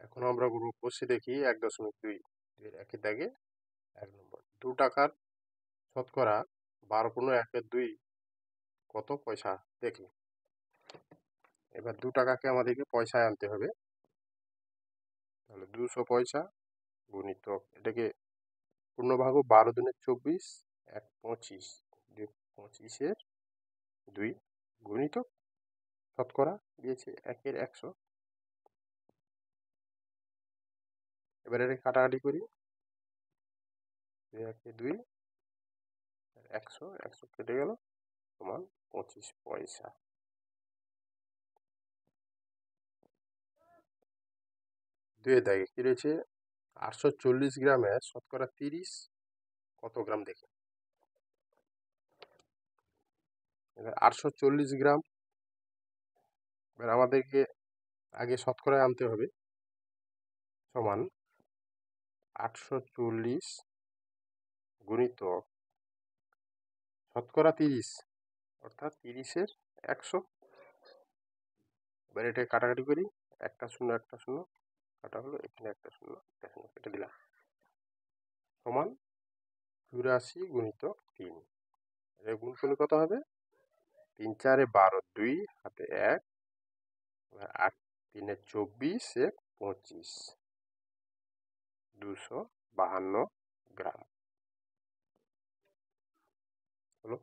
এখন আমরা বসে দেখি 1.2 এর একই দাগে 1 নম্বর 2 টাকার শতকরা 12/1/2 কত পয়সা দেখি। এবার 2 টাকাকে আমাদেরকে পয়সায় আনতে হবে। তাহলে 200 পয়সা গুণিত এটাকে পূর্ণভাগ 12 দুনে 24 1 25 25 2 গুণিত শতকরা দিয়েছে 1 এর 100। এবার এটাকে কাটাকাটি করি 1 এ 2 100 100 কেটে গেল সমান 25 পয়সা। 2 এর দাগে কি রয়েছে 840 গ্রামের শতকরা 30 কত গ্রাম দেখি। এবার 840 গ্রাম, এবার আমাদেরকে আগে শতকরায় আনতে হবে সমান 840 গুণিত শতকরা 30 অর্থাৎ 30 এর 100। এবার এটাকে কাটাকাটি করি 1টা 0 1টা 0 কাটা হলো, এখানে 1টা 0 1টা 0 কেটে দিলাম সমান 84 গুণিত 3। এর গুণ করলে কত হবে 3 4 এ 12 2 হাতে 1 8 3 এ 24 1 25 252 গ্রাম হলো।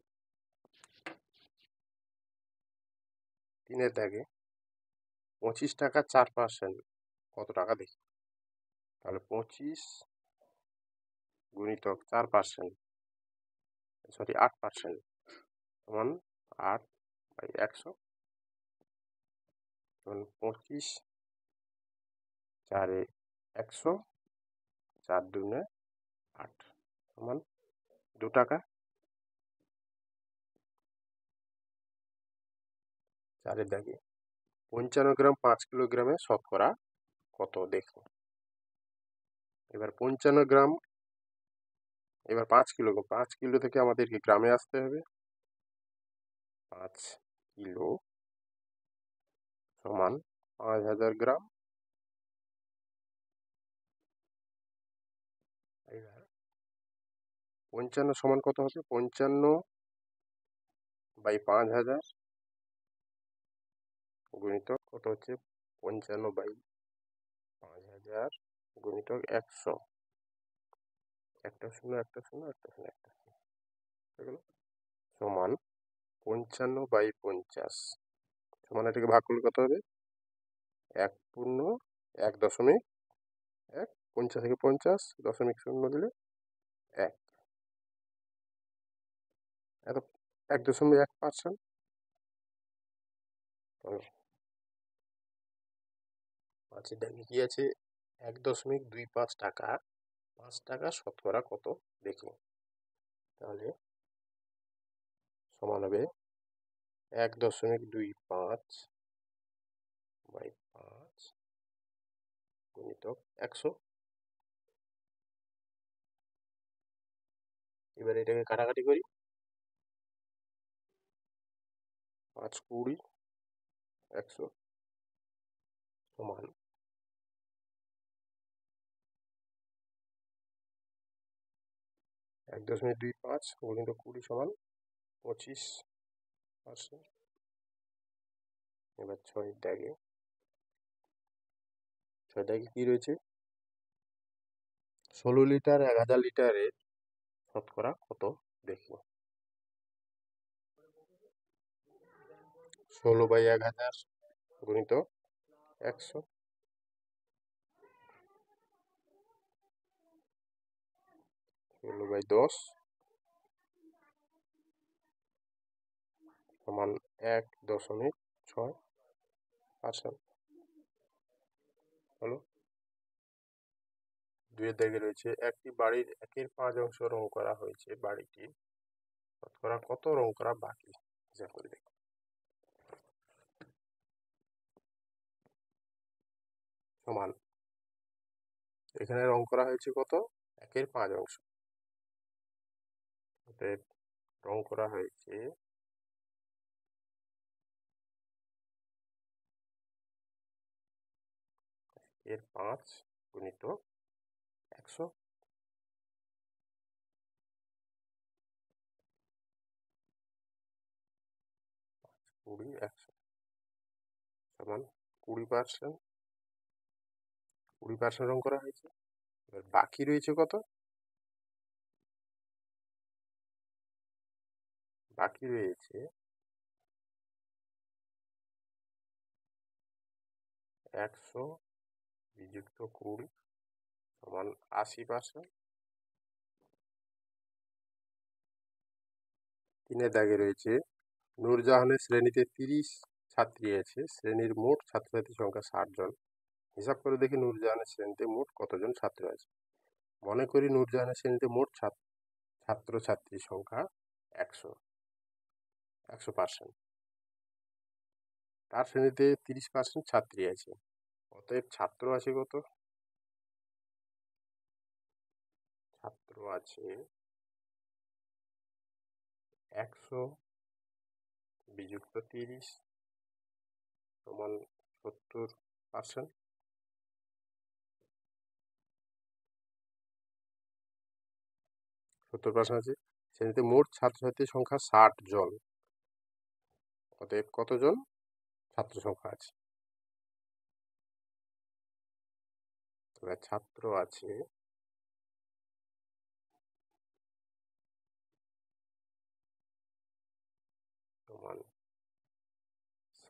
3 এর দাগে 25 টাকা 4% কত টাকা দেখি। তাহলে 25 গুণিতক 4% সরি 8% সমান 8/100 সমান 25 4 এ 100 4 দুনে 8 সমান 2 টাকা। 4 এর দাগে 55 গ্রাম 5 কিলোগ্রামে শতকরা কত দেখি। এবার 55 গ্রাম, এবার 5 কিলো 5 কিলো থেকে আমাদেরকে গ্রামে আসতে হবে। 5 কিলো সমান 5000 গ্রাম। এবার 55 সমান কত হবে 55/5000 গুণিত কত হচ্ছে 55/5000 গুণিত 100 1টা 0 1টা 0 1টা 0 1টা 0 হয়ে গেল সমান 55/50 সমান এটাকে ভাগ করলে কত হবে 1.1 50 থেকে 50 0.0 দিলে 1 এত 1.1%। পাঁচের দাগে কি আছে 1.25 টাকা 5 টাকা শতকরা কত দেখি। তাহলে সমান হবে 1.25/5 গুণিত 100। এবার এটাকে কাটাকাটি করি 5 20 100 সমান 1.25 গুণিত 20 সমান 25%। এবার 6 দাগে কি রয়েছে 16 লিটার 1000 লিটারের শতকরা কত দেখি। 16/1000 গুণিত 100 16/10 সমান 1.6% হলো। 2 এর দাগে রয়েছে একটি বাড়ির 1/5 রং করা হয়েছে, বাড়িটি শতকরা কত রং করা বাকি হিসাব করে দেখি। সমান এখানে রং করা হয়েছে কত 1/5, অতএব রং করা হয়েছে এর 5 গুণিত 100, 20, 100 সমান 20%। 20% রং করা হয়েছে। এবার বাকি রয়েছে কত? বাকি রয়েছে 100 বিযুক্ত 20 সমান 80%। 3 দাগে রয়েছে নূরজাহানের শ্রেণীতে 30 ছাত্রী আছে, শ্রেণীর মোট ছাত্রছাত্রীর সংখ্যা 60 জন। হিসাব করে দেখি নূরজাহানের শ্রেণীতে মোট কতজন ছাত্র আছে। মনে করি নূরজাহানের শ্রেণীতে মোট ছাত্রছাত্রীর সংখ্যা 100%। তার শ্রেণীতে 30% ছাত্রী আছে, অতএব ছাত্র আছে কত? ছাত্র আছে 100 বিযুক্ত 30 সমান 70%। 70% আছে। শ্রেণীতে মোট ছাত্রছাত্রীর সংখ্যা 60 জন, অতএব কতজন ছাত্র সংখ্যা আছে? এবার ছাত্র আছে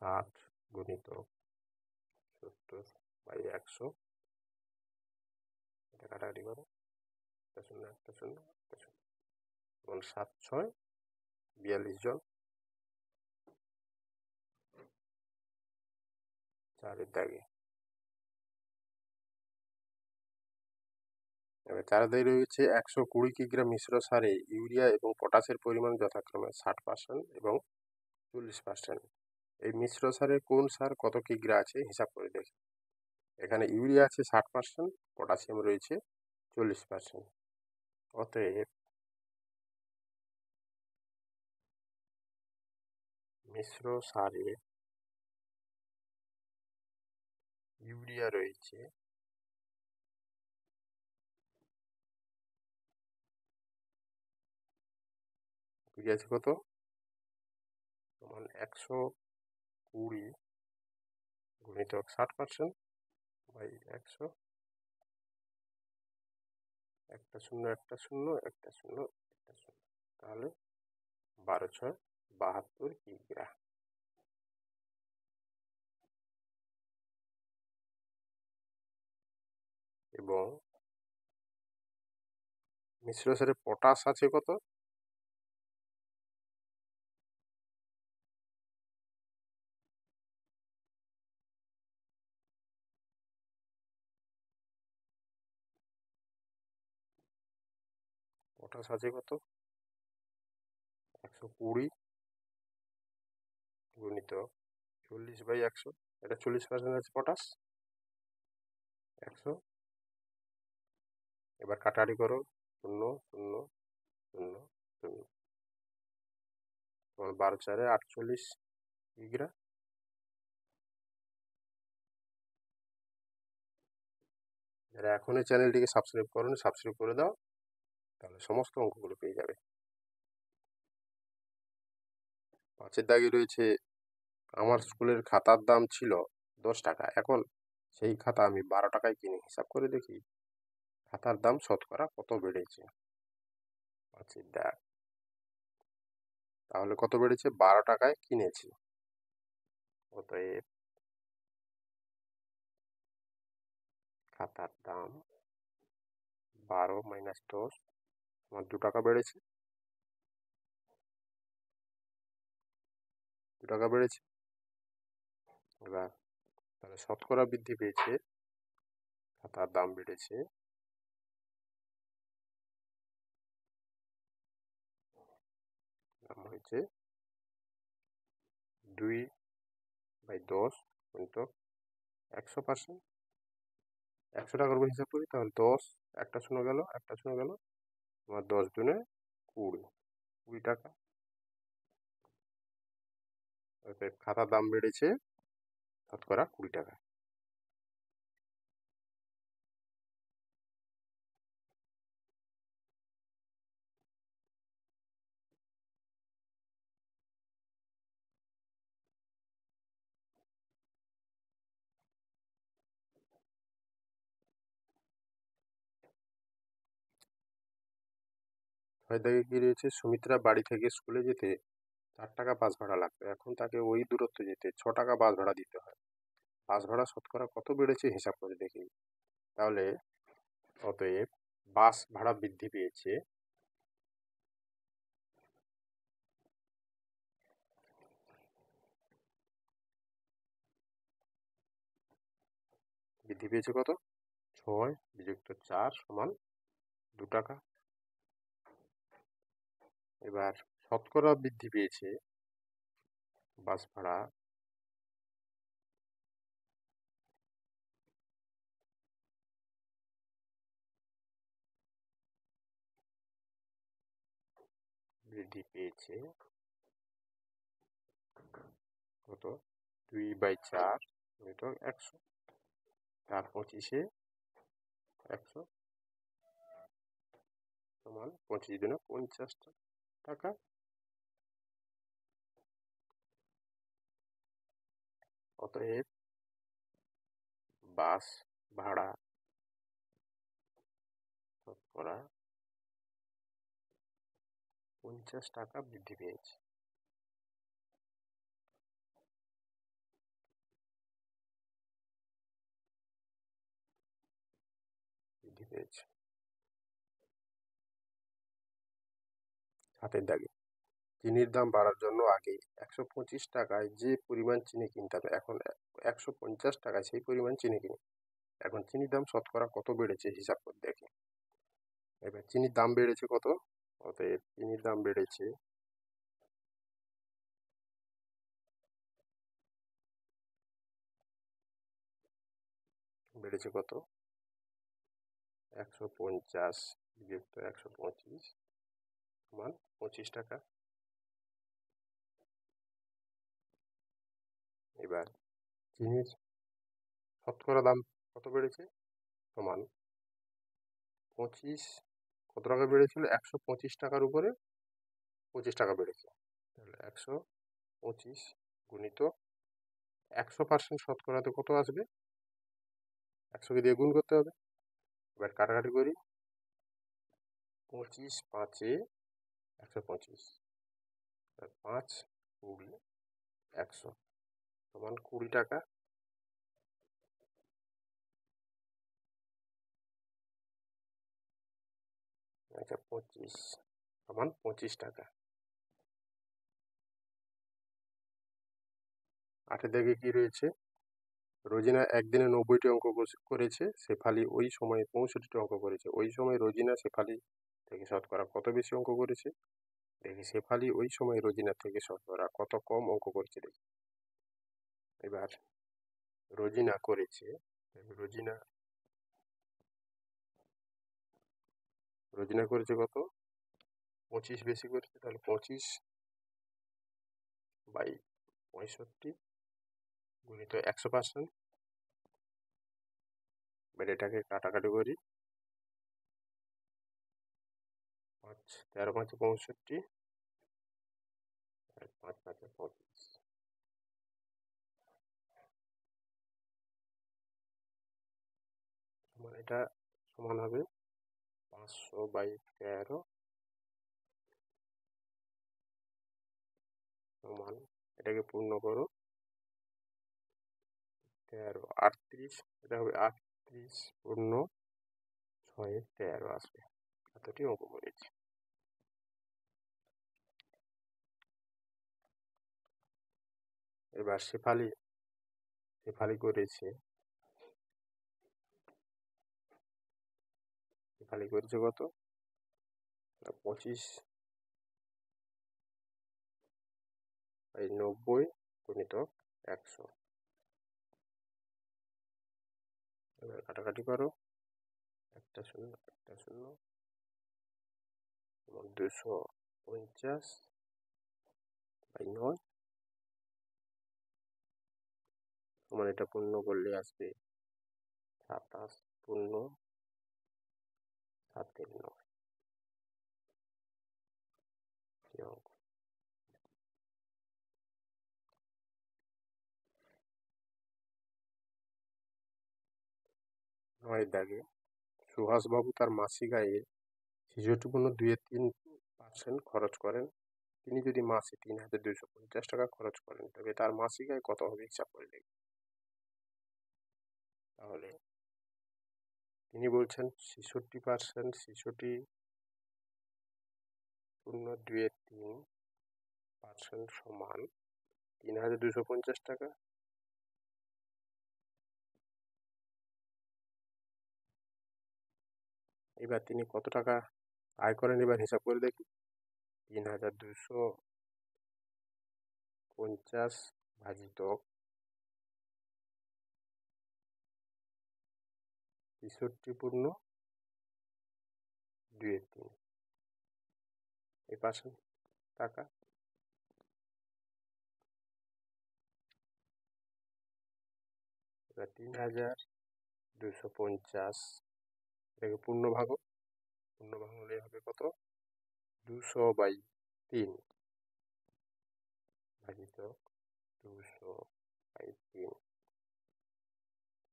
60 গুণিত 70/100, এটা কাটাকাটি করো, একটা শূন্য একটা শূন্য একটা শূন্য, 7 6 42 জন। 4 দাগে। এবার 4 দাগে রয়েছে 120 কিগ্রা মিশ্র সারে ইউরিয়া এবং পটাশের পরিমাণ যথাক্রমে 60% এবং 40%। এই মিশ্র সারে কোন সার কত কিগ্রা আছে হিসাব করে দেখি। এখানে ইউরিয়া আছে 60%, পটাশিয়াম রয়েছে 40%। অতএব মিশ্র সারে ইউরিয়া রয়েছে কত? সমান 120 গুণিত 60% বাই 100, একটা শূন্য একটা শূন্য একটা শূন্য একটা শূন্য, তাহলে 12 6 72 কিগ্রা। এবং মিশ্র সারে পটাশ আছে কত? পটাশ আছে কত? 120 গুণিত 40/100, এটা 40% আছে পটাশ। 100, এবার কাটাকাটি করো, 0 0 0 0, 12 4 48 কিগ্রা। যারা এখন এই চ্যানেলটিকে সাবস্ক্রাইব করুন, সাবস্ক্রাইব করে দাও, তাহলে সমস্ত অঙ্কগুলো পেয়ে যাবে। 5 দাগে রয়েছে আমার স্কুলের খাতার দাম ছিল 10 টাকা, এখন সেই খাতা আমি 12 টাকায় কিনি। হিসাব করে দেখি খাতার দাম শতকরা কত বেড়েছে। 5 দাগ, তাহলে কত বেড়েছে? 12 টাকায় কিনেছি, অতএব খাতার দাম 12 - 10, আমার 2 টাকা বেড়েছে। 2 টাকা বেড়েছে। এবার তাহলে শতকরা বৃদ্ধি পেয়েছে, খাতার দাম বেড়েছে দাম হয়েছে 2/10 গুণিত 100%। 100 টাকার উপর হিসাব করি, তাহলে 10, একটা শূন্য গেল একটা শূন্য গেল, আমার 10 দুনে 20 টাকা। অতএব খাতার দাম বেড়েছে শতকরা 20 টাকা। ছয় দাগে কি রয়েছে? সুমিত্রা বাড়ি থেকে স্কুলে যেতে 4 টাকা বাস ভাড়া লাগতো, এখন তাকে ওই দূরত্ব যেতে 6 টাকা বাস ভাড়া দিতে হয়। বাস ভাড়া শতকরা কত বেড়েছে হিসাব করে দেখি। তাহলে অতএব বাস ভাড়া বৃদ্ধি পেয়েছে কত? 6 বিযুক্ত 4 সমান 2 টাকা। এবার শতকরা বৃদ্ধি পেয়েছে বাস ভাড়া বৃদ্ধি পেয়েছে কত? 2/4 গুণিতক 100, 4 25-এ 100 সমান 25 দিনে 50 টাকা। অতএব বাস ভাড়া শতকরা 50 টাকা বৃদ্ধি পেয়েছে। হাতের দাগে চিনির দাম বাড়ার জন্য আগে 125 টাকায় যে পরিমাণ চিনি কিনতে হবে, এখন 150 টাকায় সেই পরিমাণ চিনি কিনি। এখন চিনির দাম শতকরা কত বেড়েছে হিসাব করে দেখি। এবার চিনির দাম বেড়েছে কত? অতএব চিনির দাম বেড়েছে কত? 150 বিযুক্ত 125 সমান 25 টাকা। এবার চিনির শতকরা দাম কত বেড়েছে? সমান 25, কত টাকা বেড়েছিল? 125 টাকার উপরে 25 টাকা বেড়েছে। তাহলে 125 গুণিত 100% শতকরাতে কত আসবে? 100কে দিয়ে গুণ করতে হবে। এবার কাটাকাটি করি। 25 5-এ 125, 5 20 100 সমান 20 টাকা। আচ্ছা, 25 সমান 25 টাকা। 8-এর দাগে কি রয়েছে? রোজিনা একদিনে 90টি অঙ্ক করেছে, শেফালি ওই সময়ে 65টি অঙ্ক করেছে। ওই সময় রোজিনা শেফালি থেকে শতকরা কত বেশি অঙ্ক করেছে? দেখি শেফালি ওই সময় রোজিনা থেকে শতকরা কত কম অঙ্ক করেছে দেখি। এবার রোজিনা করেছে, রোজিনা করেছে কত? 25 বেশি করেছে, তাহলে 25/65 গুণিত 100%। এবার এটাকে কাটাকাটি করি। 5 13 5 65 আর 5 5 25 সমান, এটা সমান হবে 500/13 সমান, এটাকে পূর্ণ করো, 13 38, এটা হবে 38 পূর্ণ 6 13 আসবে। এতটি অঙ্ক করেছি। এবার শেফালি করেছে কত? 25/90 গুণিতক 100। এবার কাটাকাটি করো, একটা শূন্য 250/9 সমান, এটা পূর্ণ করলে আসবে 27 পূর্ণ 7-9 অঙ্ক। 9-এর দাগে সুভাষবাবু তার মাসিক আয়ের 66.2-এর পার্সেন্ট খরচ করেন, তিনি যদি মাসে ৩,২৫০ টাকা খরচ করেন, তবে তার মাসিক আয় কত হবে হিসাব করে দেখি। তাহলে তিনি বলছেন ৬৬%, ৬৬.২৩% সমান ৩,২৫০ টাকা। এবার তিনি কত টাকা আয় করেন এবার হিসাব করে দেখি। ৩,২৫০ ভাজিত ৬৬.২৩ এই পার্সেন্ট টাকা। এবার ৩,২৫০ এটাকে পূর্ণ ভাঙলে হবে কত? ২০০/৩ ভাজিত ২০০/৩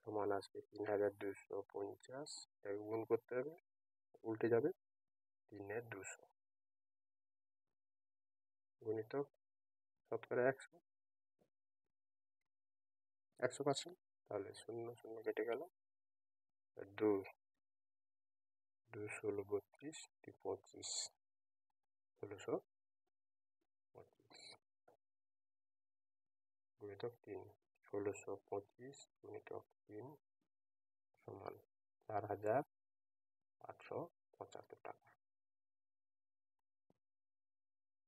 সমান আসবে ৩,২৫০। এটাকে গুণ করতে হবে, উল্টে যাবে ৩,২০০ গুণিত শতকরা ১০০%। তাহলে ০ কেটে গেল, ২ ২ ষোলো ৩২, ২৫ ১৬২৫ গুণিতক ৩, ১৬২৫ গুণিতক ৩ সমান ৪,৮৭৫ টাকা।